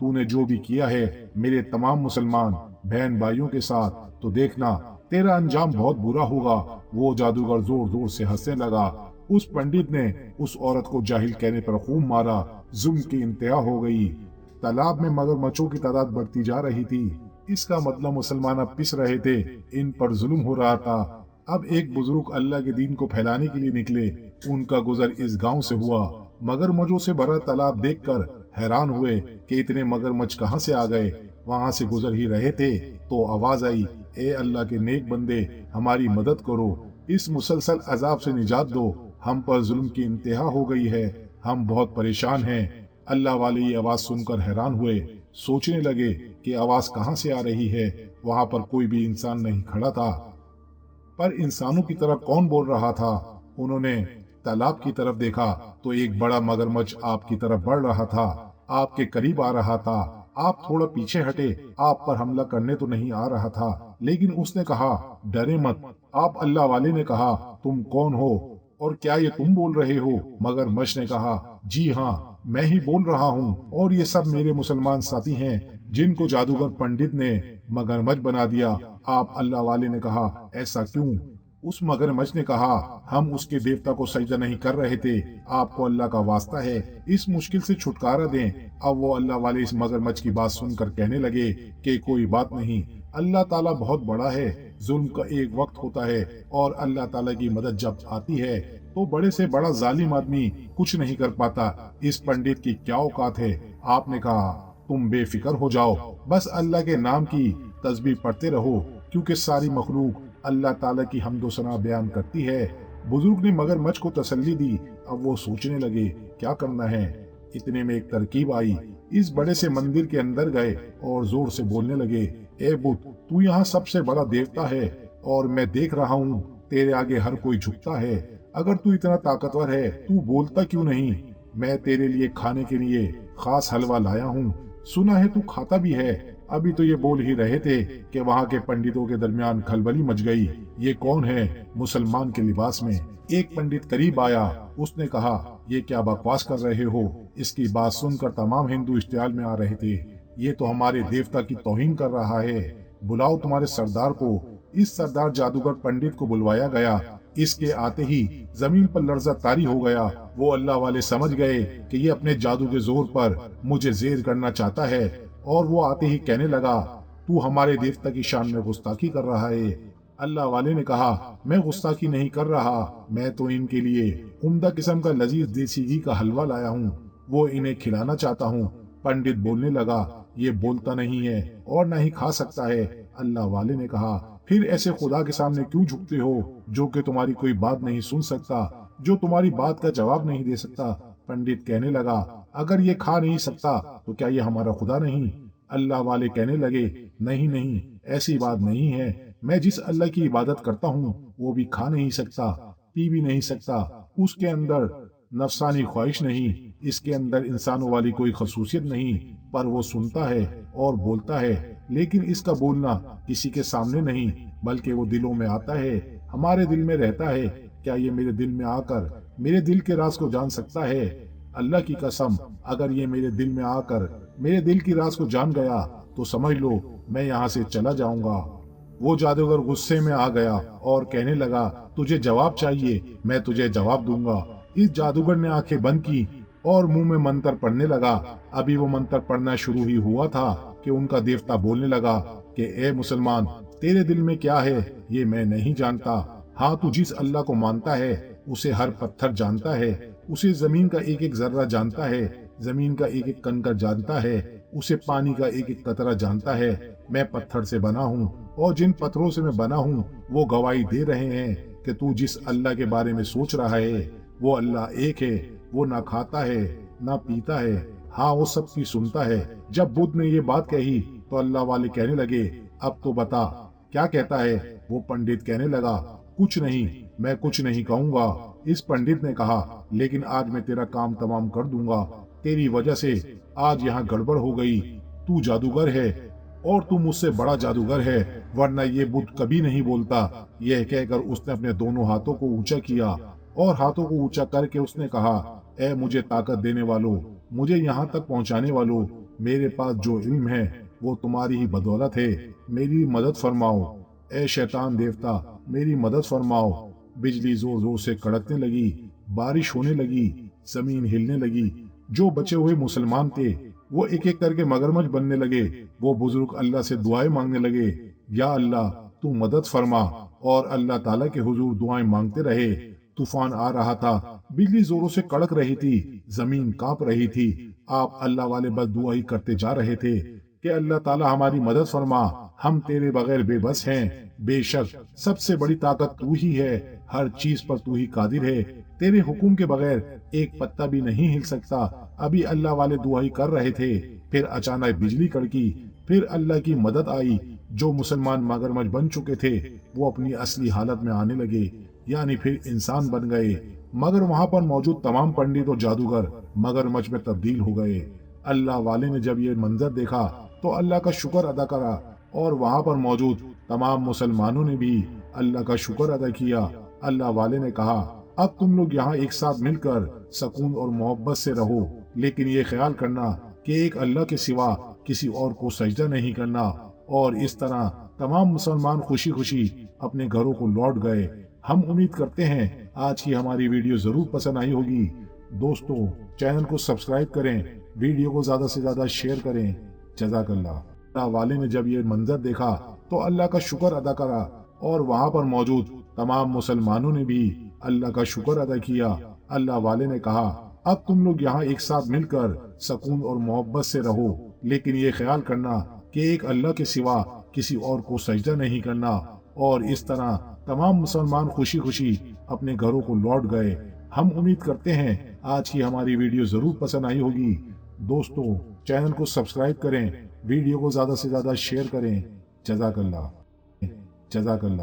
تو نے جو بھی کیا ہے میرے تمام مسلمان بہن بھائیوں کے ساتھ، تو دیکھنا تیرا انجام بہت برا ہوگا۔ وہ جادوگر زور زور سے ہنسنے لگا۔ اس پنڈت نے اس عورت کو جاہل کہنے پر خوب مارا۔ ظلم کی انتہا ہو گئی۔ تالاب میں مگرمچھوں کی تعداد بڑھتی جا رہی تھی۔ اس کا مطلب مسلمان اب پس رہے تھے، ان پر ظلم ہو رہا تھا۔ اب ایک بزرگ اللہ کے دین کو پھیلانے کے لیے نکلے۔ ان کا گزر اس گاؤں سے ہوا۔ مگرمچھوں سے بھرا تالاب دیکھ کر حیران ہوئے کہ اتنے مگرمچھ کہاں سے آ گئے۔ وہاں سے گزر ہی رہے تھے تو آواز آئی، اے اللہ کے نیک بندے، ہماری مدد کرو، اس مسلسل عذاب سے نجات دو، ہم پر ظلم کی انتہا ہو گئی ہے، ہم بہت پریشان ہیں۔ اللہ والے یہ آواز سن کر حیران ہوئے، سوچنے لگے کہ آواز کہاں سے آ رہی ہے۔ وہاں پر کوئی بھی انسان نہیں کھڑا تھا، پر انسانوں کی طرح کون بول رہا تھا؟ انہوں نے تالاب کی طرف دیکھا تو ایک بڑا مگرمچھ آپ کی طرف بڑھ رہا تھا، آپ کے قریب آ رہا تھا۔ آپ تھوڑا پیچھے ہٹے، آپ پر حملہ کرنے تو نہیں آ رہا تھا، لیکن اس نے کہا، ڈرے مت۔ آپ اللہ والے نے کہا، تم کون ہو اور کیا یہ تم بول رہے ہو؟ مگرمچھ نے کہا، جی ہاں، میں ہی بول رہا ہوں، اور یہ سب میرے مسلمان ساتھی ہیں جن کو جادوگر پنڈت نے مگرمچھ بنا دیا۔ آپ اللہ والے نے کہا، ایسا کیوں؟ اس مگرمچھ نے کہا، ہم اس کے دیوتا کو سجدہ نہیں کر رہے تھے، آپ کو اللہ کا واسطہ ہے اس مشکل سے چھٹکارا دیں۔ اب وہ اللہ والے اس مگرمچھ کی بات سن کر کہنے لگے کہ کوئی بات نہیں، اللہ تعالیٰ بہت بڑا ہے، ظلم کا ایک وقت ہوتا ہے، اور اللہ تعالیٰ کی مدد جب آتی ہے تو بڑے سے بڑا ظالم آدمی کچھ نہیں کر پاتا۔ اس پنڈت کی کیا اوقات ہے؟ آپ نے کہا، تم بے فکر ہو جاؤ، بس اللہ کے نام کی تسبیح پڑھتے رہو، کیونکہ ساری مخلوق اللہ تعالیٰ کی حمد و ثنا بیان کرتی ہے۔ بزرگ نے مگرمچھ کو تسلی دی۔ اب وہ سوچنے لگے کیا کرنا ہے۔ اتنے میں ایک ترکیب آئی۔ اس بڑے سے مندر کے اندر گئے اور زور سے بولنے لگے، اے بت، تو یہاں سب سے بڑا دیوتا ہے، اور میں دیکھ رہا ہوں تیرے آگے ہر کوئی جھکتا ہے۔ اگر تو اتنا طاقتور ہے تو بولتا کیوں نہیں؟ میں تیرے لیے کھانے کے لیے خاص حلوہ لایا ہوں، سنا ہے تو کھاتا بھی ہے۔ ابھی تو یہ بول ہی رہے تھے کہ وہاں کے پنڈتوں کے درمیان کھلبلی مچ گئی۔ یہ کون ہے مسلمان کے لباس میں؟ ایک پنڈت قریب آیا، اس نے کہا، یہ کیا بکواس کر رہے ہو؟ اس کی بات سن کر تمام ہندو اشتعال میں آ رہے تھے۔ یہ تو ہمارے دیوتا کی توہین کر رہا ہے، بلاؤ تمہارے سردار کو۔ اس سردار جادوگر پنڈت کو بلوایا گیا۔ اس کے آتے ہی زمین پر لرزہ طاری ہو گیا۔ وہ اللہ والے سمجھ گئے کہ یہ اپنے جادو کے زور پر مجھے زیر کرنا چاہتا ہے، اور وہ آتے ہی کہنے لگا، تو ہمارے دیوتا کی شان میں گستاخی کر رہا ہے۔ اللہ والے نے کہا، میں گستاخی نہیں کر رہا، میں تو ان کے لیے عمدہ قسم کا لذیذ دیسی گھی کا حلوہ لایا ہوں، وہ انہیں کھلانا چاہتا ہوں۔ پنڈت بولنے لگا، یہ بولتا نہیں ہے اور نہ ہی کھا سکتا ہے۔ اللہ والے نے کہا، پھر ایسے خدا کے سامنے کیوں جھکتے ہو جو کہ تمہاری کوئی بات نہیں سن سکتا، جو تمہاری بات کا جواب نہیں دے سکتا؟ پنڈت کہنے لگا، اگر یہ کھا نہیں سکتا تو کیا یہ ہمارا خدا نہیں؟ اللہ والے کہنے لگے، نہیں نہیں، ایسی بات نہیں ہے، میں جس اللہ کی عبادت کرتا ہوں وہ بھی کھا نہیں سکتا، پی بھی نہیں سکتا، اس کے اندر نفسانی خواہش نہیں، اس کے اندر انسانوں والی کوئی خصوصیت نہیں، پر وہ سنتا ہے اور بولتا ہے، لیکن اس کا بولنا کسی کے سامنے نہیں، بلکہ وہ دلوں میں آتا ہے، ہمارے دل میں رہتا ہے۔ کیا یہ میرے دل میں آ کر میرے دل کے راز کو جان سکتا ہے؟ اللہ کی قسم، اگر یہ میرے دل میں آ کر میرے دل کی راز کو جان گیا تو سمجھ لو میں یہاں سے چلا جاؤں گا۔ وہ جادوگر غصے میں آ گیا اور کہنے لگا، تجھے جواب چاہیے، میں تجھے جواب دوں گا۔ اس جادوگر نے آنکھیں بند کی اور منہ میں منتر پڑھنے لگا۔ ابھی وہ منتر پڑھنا شروع ہی ہوا تھا کہ ان کا دیوتا بولنے لگا کہ اے مسلمان، تیرے دل میں کیا ہے یہ میں نہیں جانتا۔ ہاں، تو جس اللہ کو مانتا ہے اسے ہر پتھر جانتا ہے، اسے زمین کا ایک ایک ذرہ جانتا ہے، زمین کا ایک ایک کنکر جانتا ہے، اسے پانی کا ایک ایک قطرہ جانتا ہے۔ میں پتھر سے بنا ہوں، اور جن پتھروں سے میں بنا ہوں وہ گواہی دے رہے ہیں کہ تو جس اللہ کے بارے میں سوچ رہا ہے وہ اللہ ایک ہے، وہ نہ کھاتا ہے نہ پیتا ہے، ہاں وہ سب کی سنتا ہے۔ جب بدھ نے یہ بات کہی تو اللہ والے کہنے لگے، اب تو بتا کیا کہتا ہے؟ وہ پنڈت کہنے لگا، کچھ نہیں، میں کچھ نہیں کہوں گا۔ اس پنڈت نے کہا، لیکن آج میں تیرا کام تمام کر دوں گا، تیری وجہ سے آج یہاں گڑبڑ ہو گئی، تو جادوگر ہے اور تو مجھ سے بڑا جادوگر ہے، ورنہ یہ بدھ کبھی نہیں بولتا۔ یہ کہہ کر اس نے اپنے دونوں ہاتھوں کو اونچا کیا اور ہاتھوں کو اونچا کر کے اس نے کہا، اے مجھے طاقت دینے والوں، مجھے یہاں تک پہنچانے والوں، میرے پاس جو علم ہے وہ تمہاری ہی بدولت ہے، میری مدد فرماؤ۔ اے شیطان دیوتا، میری مدد فرماؤ۔ بجلی زور زور سے کڑکنے لگی، بارش ہونے لگی، زمین ہلنے لگی۔ جو بچے ہوئے مسلمان تھے وہ ایک ایک کر کے مگرمچھ بننے لگے۔ وہ بزرگ اللہ سے دعائیں مانگنے لگے، یا اللہ تو مدد فرما، اور اللہ تعالیٰ کے حضور دعائیں مانگتے رہے۔ طوفان آ رہا تھا، بجلی زوروں سے کڑک رہی تھی، زمین کانپ رہی تھی۔ آپ اللہ والے بس دعا ہی کرتے جا رہے تھے کہ اللہ تعالیٰ ہماری مدد فرما، ہم تیرے بغیر بے بس ہیں۔ بے شک سب سے بڑی طاقت تو ہی ہے، ہر چیز پر تو ہی قادر ہے، تیرے حکم کے بغیر ایک پتا بھی نہیں ہل سکتا۔ ابھی اللہ والے دعا ہی کر رہے تھے، پھر اچانک بجلی کڑکی، پھر اللہ کی مدد آئی۔ جو مسلمان مگرمچھ بن چکے تھے وہ اپنی اصلی حالت میں آنے لگے، یعنی پھر انسان بن گئے، مگر وہاں پر موجود تمام پنڈت اور جادوگر مگرمچھ میں تبدیل ہو گئے۔ اللہ والے نے جب یہ منظر دیکھا تو اللہ کا شکر ادا کرا، اور وہاں پر موجود تمام مسلمانوں نے بھی اللہ کا شکر ادا کیا۔ اللہ والے نے کہا، اب تم لوگ یہاں ایک ساتھ مل کر سکون اور محبت سے رہو، لیکن یہ خیال کرنا کہ ایک اللہ کے سوا کسی اور کو سجدہ نہیں کرنا۔ اور اس طرح تمام مسلمان خوشی خوشی اپنے گھروں کو لوٹ گئے۔ ہم امید کرتے ہیں آج کی ہماری ویڈیو ضرور پسند آئی ہوگی۔ دوستو چینل کو سبسکرائب کریں، ویڈیو کو زیادہ سے زیادہ شیئر کریں۔ جزاک اللہ۔ اللہ والے نے جب یہ منظر دیکھا تو اللہ کا شکر ادا کرا، اور وہاں پر موجود تمام مسلمانوں نے بھی اللہ کا شکر ادا کیا۔ اللہ والے نے کہا، اب تم لوگ یہاں ایک ساتھ مل کر سکون اور محبت سے رہو، لیکن یہ خیال کرنا کہ ایک اللہ کے سوا کسی اور کو سجدہ نہیں کرنا۔ اور اس طرح تمام مسلمان خوشی خوشی اپنے گھروں کو لوٹ گئے۔ ہم امید کرتے ہیں آج کی ہماری ویڈیو ضرور پسند آئی ہوگی۔ دوستو چینل کو سبسکرائب کریں، ویڈیو کو زیادہ سے زیادہ شیئر کریں۔ جزاک اللہ۔ جزاک اللہ۔